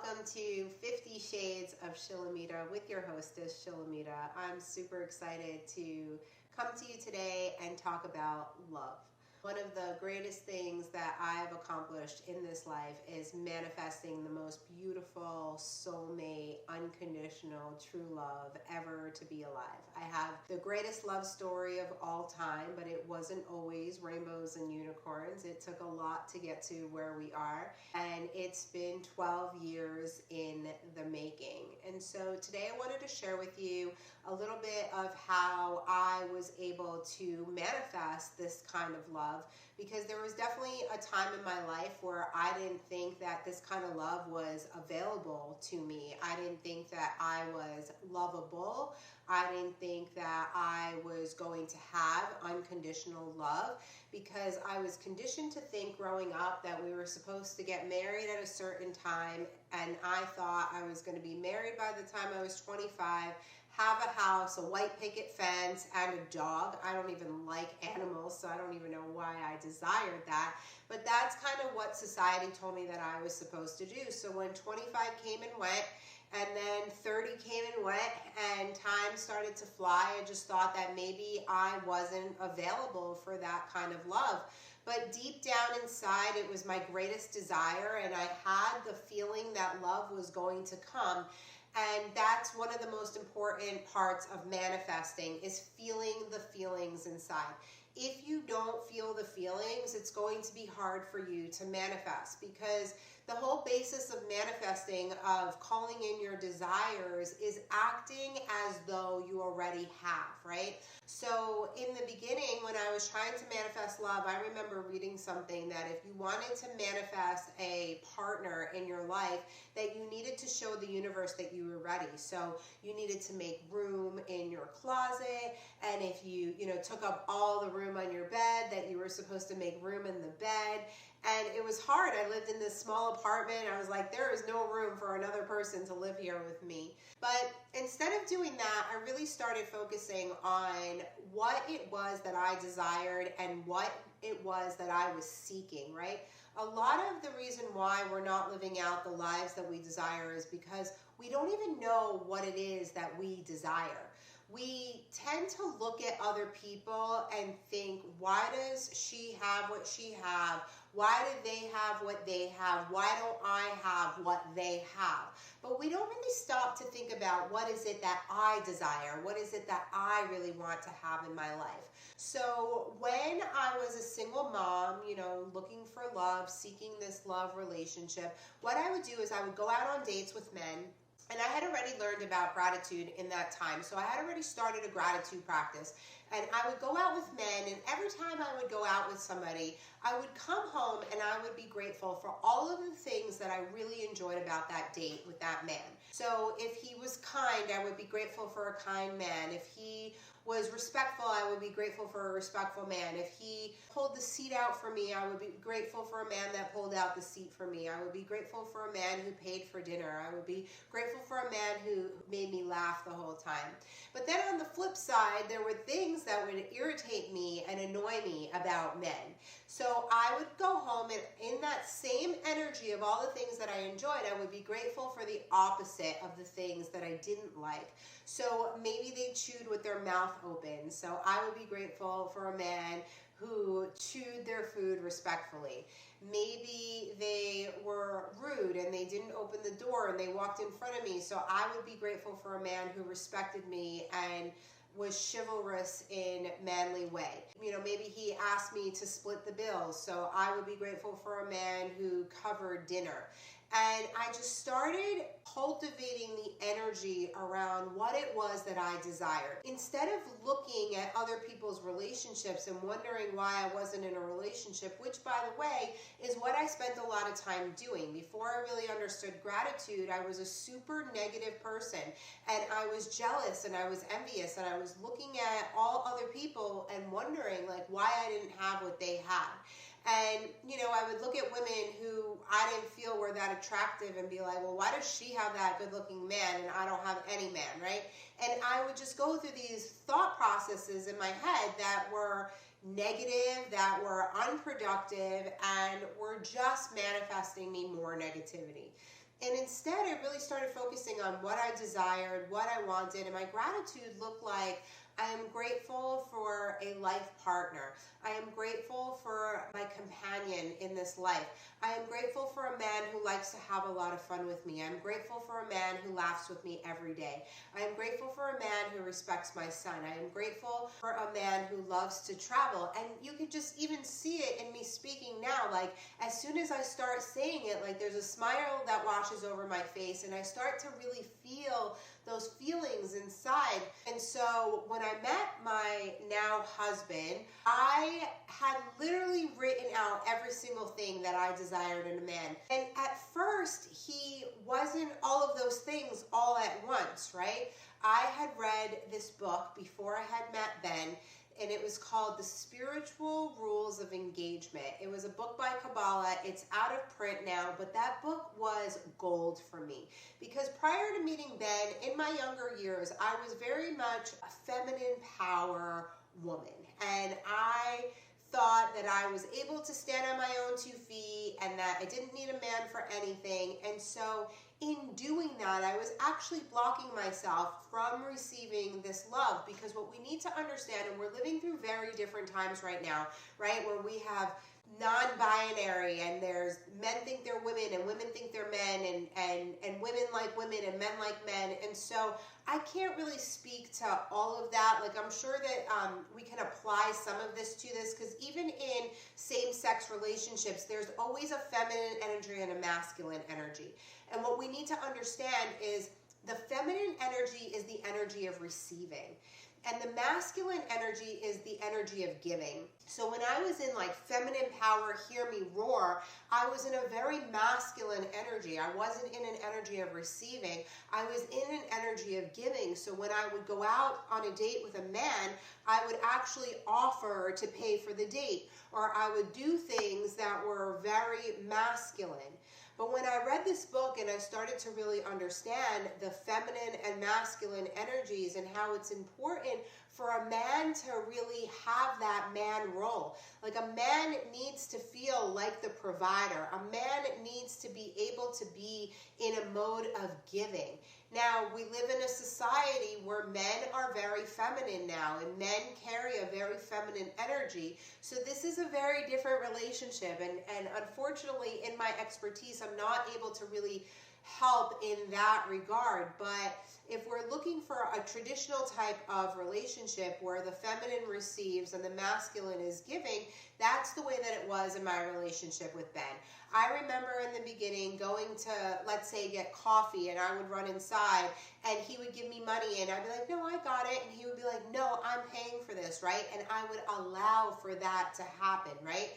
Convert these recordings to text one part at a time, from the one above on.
welcome to 50 Shades of Shilamida with your hostess, Shilamida. I'm super excited to come to you today and talk about love. One of the greatest things that I've accomplished in this life is manifesting the most beautiful, soulmate, unconditional, true love ever to be alive. I have the greatest love story of all time, but it wasn't always rainbows and unicorns. It took a lot to get to where we are, and it's been 12 years in the making. And so today I wanted to share with you a little bit of how I was able to manifest this kind of love, because there was definitely a time in my life where I didn't think that this kind of love was available to me. I didn't think that I was lovable. I didn't think that I was going to have unconditional love, because I was conditioned to think growing up that we were supposed to get married at a certain time, and I thought I was going to be married by the time I was 25, have a house, a white picket fence, and a dog. I don't even like animals, so I don't even know why I desired that. But that's kind of what society told me that I was supposed to do. So when 25 came and went, and then 30 came and went, and time started to fly, I just thought that maybe I wasn't available for that kind of love. But deep down inside, it was my greatest desire, and I had the feeling that love was going to come. And that's one of the most important parts of manifesting, is feeling the feelings inside. If you don't feel the feelings, it's going to be hard for you to manifest, because the whole basis of manifesting, of calling in your desires, is acting as though you already have, right? So in the beginning, when I was trying to manifest love, I remember reading something that if you wanted to manifest a partner in your life, that you needed to show the universe that you were ready. So you needed to make room in your closet, and if you took up all the room on your bed, that you were supposed to make room in the bed. And it was hard. I lived in this small apartment. I was like, there is no room for another person to live here with me. But instead of doing that, I really started focusing on what it was that I desired and what it was that I was seeking, right? A lot of the reason why we're not living out the lives that we desire is because we don't even know what it is that we desire. We tend to look at other people and think, why does she have what she have? Why do they have what they have? Why don't I have what they have? But we don't really stop to think about, what is it that I desire? What is it that I really want to have in my life? So when I was a single mom, looking for love, seeking this love relationship, what I would do is I would go out on dates with men. And I had already learned about gratitude in that time. So I had already started a gratitude practice. And I would go out with men, and every time I would go out with somebody, I would come home and I would be grateful for all of the things that I really enjoyed about that date with that man. So if he was kind, I would be grateful for a kind man. If he was respectful, I would be grateful for a respectful man. If he pulled the seat out for me, I would be grateful for a man that pulled out the seat for me. I would be grateful for a man who paid for dinner. I would be grateful for a man who made me laugh the whole time. But then on the flip side, there were things that would irritate me and annoy me about men. So I would go home, and in that same energy of all the things that I enjoyed, I would be grateful for the opposite of the things that I didn't like. So maybe they chewed with their mouth open. So I would be grateful for a man who chewed their food respectfully. Maybe they were rude and they didn't open the door and they walked in front of me. So I would be grateful for a man who respected me and was chivalrous in manly way. Maybe he asked me to split the bills, so I would be grateful for a man who covered dinner. And I just started cultivating the energy around what it was that I desired. Instead of looking at other people's relationships and wondering why I wasn't in a relationship, which, by the way, is what I spent a lot of time doing. Before I really understood gratitude, I was a super negative person, and I was jealous and I was envious, and I was looking at all other people and wondering why I didn't have what they had. And, I would look at women who I didn't feel were that attractive and be like, well, why does she have that good looking man and I don't have any man, right? And I would just go through these thought processes in my head that were negative, that were unproductive, and were just manifesting me more negativity. And instead, I really started focusing on what I desired, what I wanted, and my gratitude looked like I am grateful for a life partner. I am grateful for my companion in this life. I am grateful for a man who likes to have a lot of fun with me. I'm grateful for a man who laughs with me every day. I am grateful for a man who respects my son. I am grateful for a man who loves to travel. And you can just even see it in me speaking now. Like, as soon as I start saying it, like, there's a smile that washes over my face, and I start to really feel those feelings inside. And so when I met my now husband, I had literally written out every single thing that I desired in a man. And at first, he wasn't all of those things all at once, right? I had read this book before I had met Ben, and it was called The Spiritual Rules of Engagement. It was a book by Kabbalah. It's out of print now, but that book was gold for me. Because prior to meeting Ben, in my younger years, I was very much a feminine power woman. And I thought that I was able to stand on my own 2 feet and that I didn't need a man for anything. And so in doing that, I was actually blocking myself from receiving this love, because what we need to understand, and we're living through very different times right now, right, where we have non-binary, and there's men think they're women and women think they're men, and women like women and men like men. And so I can't really speak to all of that. Like, I'm sure that we can apply some of this to this, because even in same-sex relationships, there's always a feminine energy and a masculine energy. And what we need to understand is the feminine energy is the energy of receiving, and the masculine energy is the energy of giving. So when I was in like feminine power, hear me roar, I was in a very masculine energy. I wasn't in an energy of receiving. I was in an energy of giving. So when I would go out on a date with a man, I would actually offer to pay for the date, or I would do things that were very masculine. But when I read this book and I started to really understand the feminine and masculine energies and how it's important for a man to really have that man role. Like, a man needs to feel like the provider. A man needs to be able to be in a mode of giving. Now, we live in a society where men are very feminine now, and men carry a very feminine energy. So this is a very different relationship. And unfortunately, in my expertise, I'm not able to really help in that regard. But if we're looking for a traditional type of relationship where the feminine receives and the masculine is giving, that's the way that it was in my relationship with Ben. I remember in the beginning going to, let's say, get coffee, and I would run inside and he would give me money and I'd be like, no, I got it. And he would be like, no, I'm paying for this, right? And I would allow for that to happen, right?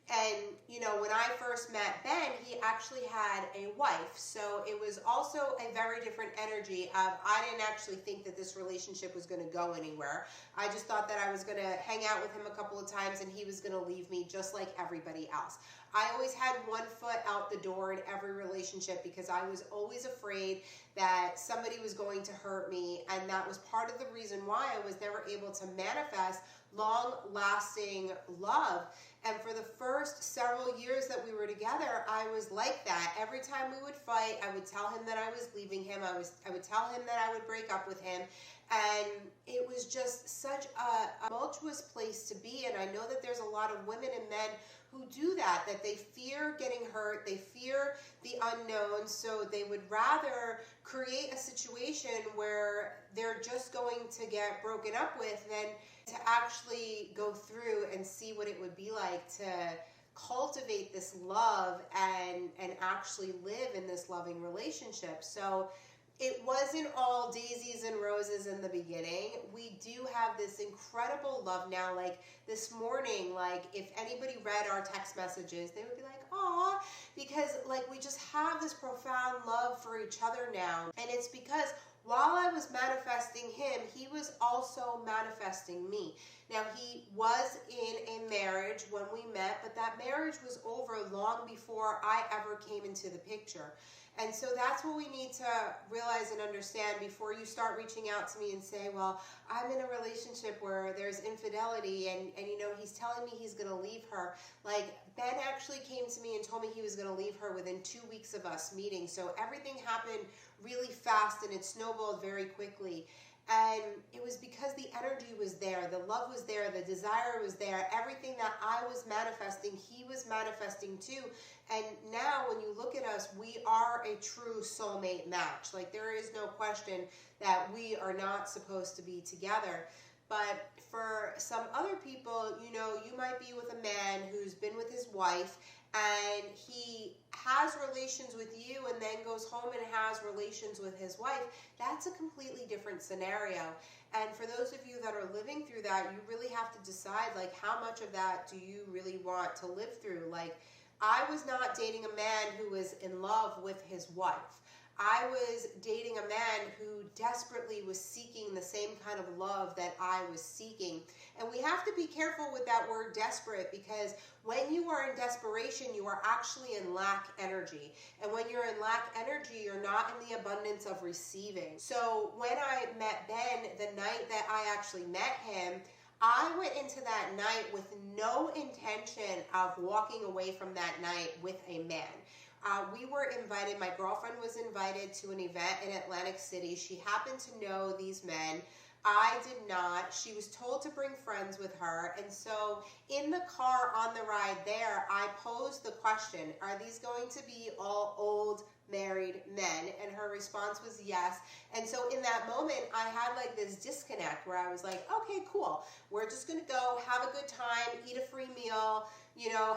And, you know, when I first met Ben, he actually had a wife. So it was also a very different energy of, I didn't actually think that this relationship was going to go anywhere. I just thought that I was going to hang out with him a couple of times and he was going to leave me just like everybody else. I always had one foot out the door in every relationship because I was always afraid that somebody was going to hurt me. And that was part of the reason why I was never able to manifest long-lasting love. And for the first several years that we were together, I was like that. Every time we would fight, I would tell him that I was leaving him. I would tell him that I would break up with him. And it was just such a tumultuous place to be. And I know that there's a lot of women and men who do that they fear getting hurt, they fear the unknown, so they would rather create a situation where they're just going to get broken up with than to actually go through and see what it would be like to cultivate this love and actually live in this loving relationship. So it wasn't all daisies and roses in the beginning. We do have this incredible love now. Like this morning, like if anybody read our text messages, they would be like, aw, because like we just have this profound love for each other now. And it's because while I was manifesting him, he was also manifesting me. Now, he was in a marriage when we met, but that marriage was over long before I ever came into the picture. And so that's what we need to realize and understand before you start reaching out to me and say, well, I'm in a relationship where there's infidelity and he's telling me he's going to leave her. Like, Ben actually came to me and told me he was going to leave her within 2 weeks of us meeting. So everything happened really fast and it snowballed very quickly. And it was because the energy was there, the love was there, the desire was there, everything that I was manifesting, he was manifesting too. And now when you look at us, we are a true soulmate match. Like, there is no question that we are not supposed to be together. But for some other people, you might be with a man who's been with his wife and he has relations with you and then goes home and has relations with his wife. That's a completely different scenario. And for those of you that are living through that, you really have to decide, like, how much of that do you really want to live through? Like, I was not dating a man who was in love with his wife. I was dating a man who desperately was seeking the same kind of love that I was seeking. And we have to be careful with that word desperate, because when you are in desperation, you are actually in lack energy. And when you're in lack energy, you're not in the abundance of receiving. So when I met Ben, the night that I actually met him, I went into that night with no intention of walking away from that night with a man. We were invited, my girlfriend was invited to an event in Atlantic City. She happened to know these men. I did not. She was told to bring friends with her. And so in the car on the ride there, I posed the question, are these going to be all old married men? And her response was yes. And so in that moment, I had like this disconnect where I was like, okay, cool. We're just going to go have a good time, eat a free meal,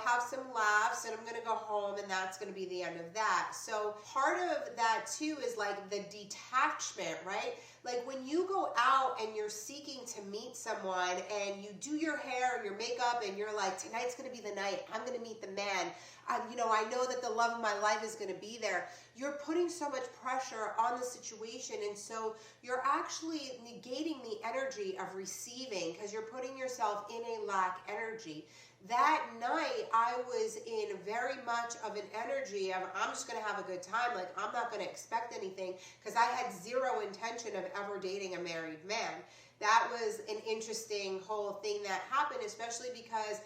have some laughs, and I'm going to go home, and that's going to be the end of that. So part of that too is like the detachment, right? Like when you go out and you're seeking to meet someone and you do your hair and your makeup and you're like, tonight's going to be the night, I'm going to meet the man. I know that the love of my life is going to be there. You're putting so much pressure on the situation, and so you're actually negating the energy of receiving because you're putting yourself in a lack energy. That night, I was in very much of an energy of, I'm just going to have a good time. Like, I'm not going to expect anything, because I had zero intention of ever dating a married man. That was an interesting whole thing that happened, especially because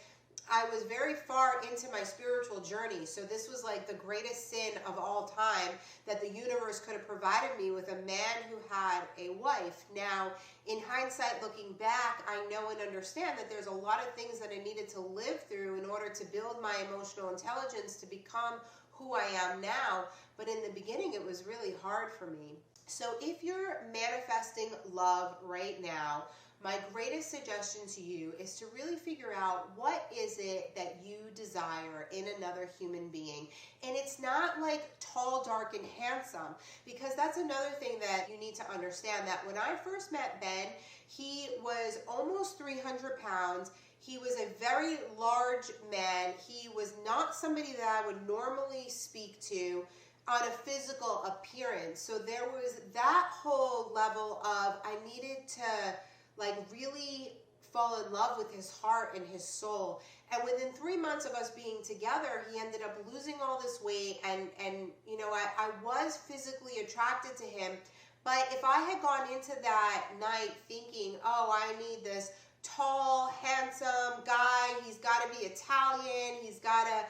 I was very far into my spiritual journey. So this was like the greatest sin of all time, that the universe could have provided me with a man who had a wife. Now, in hindsight, looking back, I know and understand that there's a lot of things that I needed to live through in order to build my emotional intelligence to become who I am now. But in the beginning, it was really hard for me. So if you're manifesting love right now, my greatest suggestion to you is to really figure out what is it that you desire in another human being. And it's not like tall, dark, and handsome, because that's another thing that you need to understand, that when I first met Ben, he was almost 300 pounds. He was a very large man. He was not somebody that I would normally speak to on a physical appearance. So there was that whole level of, I needed to really fall in love with his heart and his soul. And within 3 months of us being together, he ended up losing all this weight, and I was physically attracted to him. But if I had gone into that night thinking, oh, I need this tall, handsome guy, he's got to be Italian, he's got to,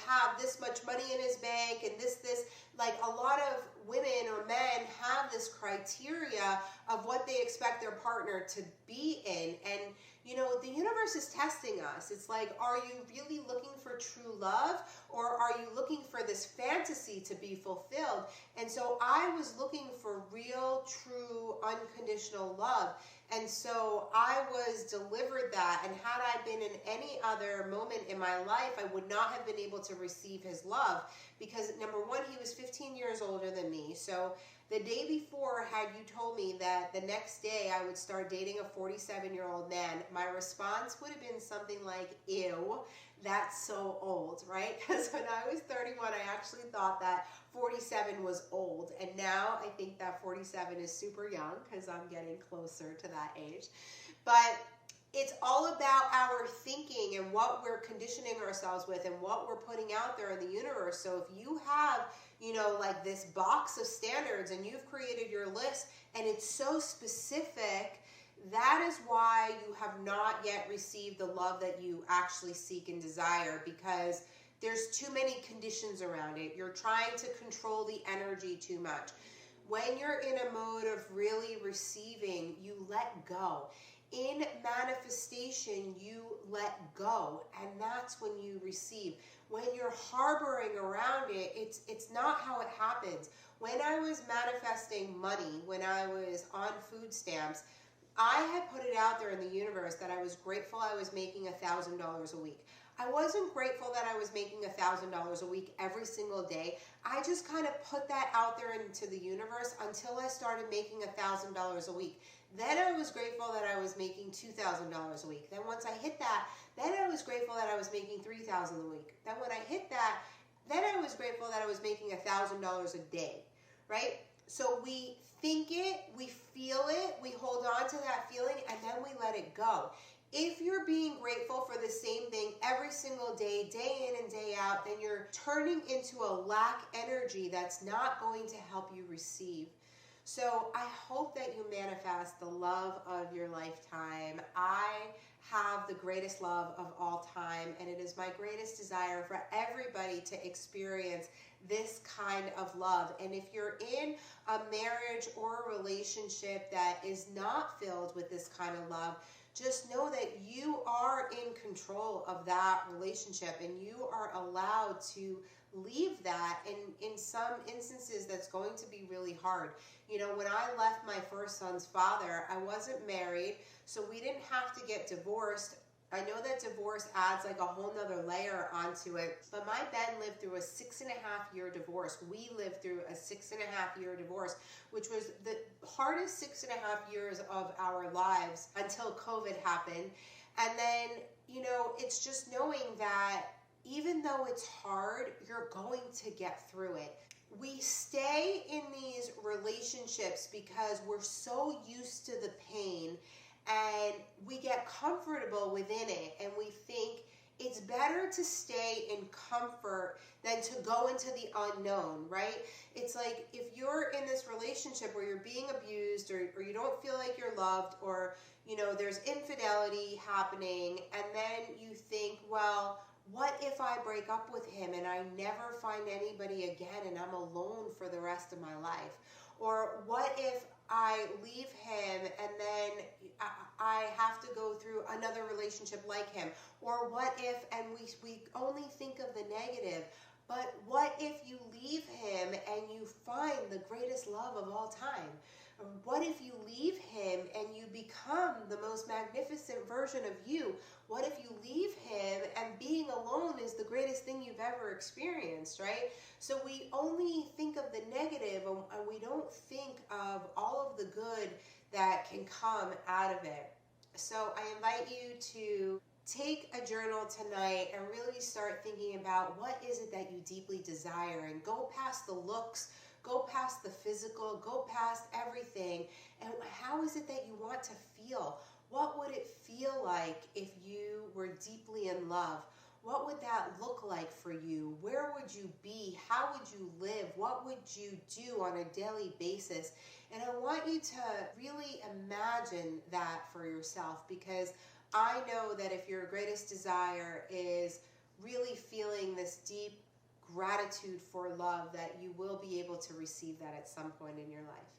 have this much money in his bank, and this, like, a lot of women or men have this criteria of what they expect their partner to be in. And, the universe is testing us. It's like, are you really looking for true love, or are you looking for this fantasy to be fulfilled? And so I was looking for real, true, unconditional love. And so I was delivered that. And had I been in any other moment in my life, I would not have been able to receive his love, because number one, he was 15 years older than me. So the day before, had you told me that the next day I would start dating a 47-year-old man, my response would have been something like, ew, that's so old, right? Because when I was 31, I actually thought that 47 was old. And now I think that 47 is super young, because I'm getting closer to that age. But it's all about our thinking and what we're conditioning ourselves with and what we're putting out there in the universe. So if you have, like this box of standards, and you've created your list, and it's so specific. That is why you have not yet received the love that you actually seek and desire, because there's too many conditions around it. You're trying to control the energy too much. When you're in a mode of really receiving, you let go. In manifestation, you let go, and that's when you receive. When you're harboring around it, it's not how it happens. When I was manifesting money, when I was on food stamps, I had put it out there in the universe that I was grateful I was making $1,000 a week. I wasn't grateful that I was making $1,000 a week every single day. I just kind of put that out there into the universe until I started making $1,000 a week. Then I was grateful that I was making $2,000 a week. Then once I hit that, then I was grateful that I was making $3,000 a week. Then when I hit that, then I was grateful that I was making $1,000 a day, right? So we think it, we feel it, we hold on to that feeling, and then we let it go. If you're being grateful for the same thing every single day, day in and day out, then you're turning into a lack energy that's not going to help you receive. So I hope that you manifest the love of your lifetime. I have the greatest love of all time, and it is my greatest desire for everybody to experience this kind of love. And if you're in a marriage or a relationship that is not filled with this kind of love, just know that you are in control of that relationship, and you are allowed to leave that. And in some instances, that's going to be really hard. When I left my first son's father, I wasn't married, so we didn't have to get divorced. I know that divorce adds like a whole nother layer onto it, but my Ben lived through a 6.5-year divorce. We lived through a 6.5-year divorce, which was the hardest 6.5 years of our lives until COVID happened. And then, it's just knowing that even though it's hard, you're going to get through it. We stay in these relationships because we're so used to the pain, and we get comfortable within it, and we think it's better to stay in comfort than to go into the unknown, right? It's like if you're in this relationship where you're being abused, or you don't feel like you're loved, or there's infidelity happening, and then you think, well, what if I break up with him and I never find anybody again and I'm alone for the rest of my life? Or what if I leave him and then I have to go through another relationship like him? Or what if, and we only think of the negative, but what if you leave him and you find the greatest love of all time? What if you leave him and you become the most magnificent version of you? What if you leave him and being alone is the greatest thing you've ever experienced, right? So we only think of the negative, and we don't think of all of the good that can come out of it. So I invite you to take a journal tonight and really start thinking about what is it that you deeply desire, and go past the looks, go past the physical, go past everything. And how is it that you want to feel? What would it feel like if you were deeply in love? What would that look like for you? Where would you be? How would you live? What would you do on a daily basis? And I want you to really imagine that for yourself, because I know that if your greatest desire is really feeling this deep gratitude for love, that you will be able to receive that at some point in your life.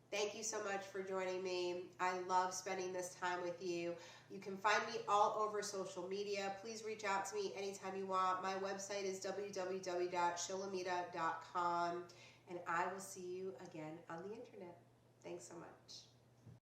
Thank you so much for joining me. I love spending this time with you. You can find me all over social media. Please reach out to me anytime you want. My website is www.shilamida.com, and I will see you again on the internet. Thanks so much.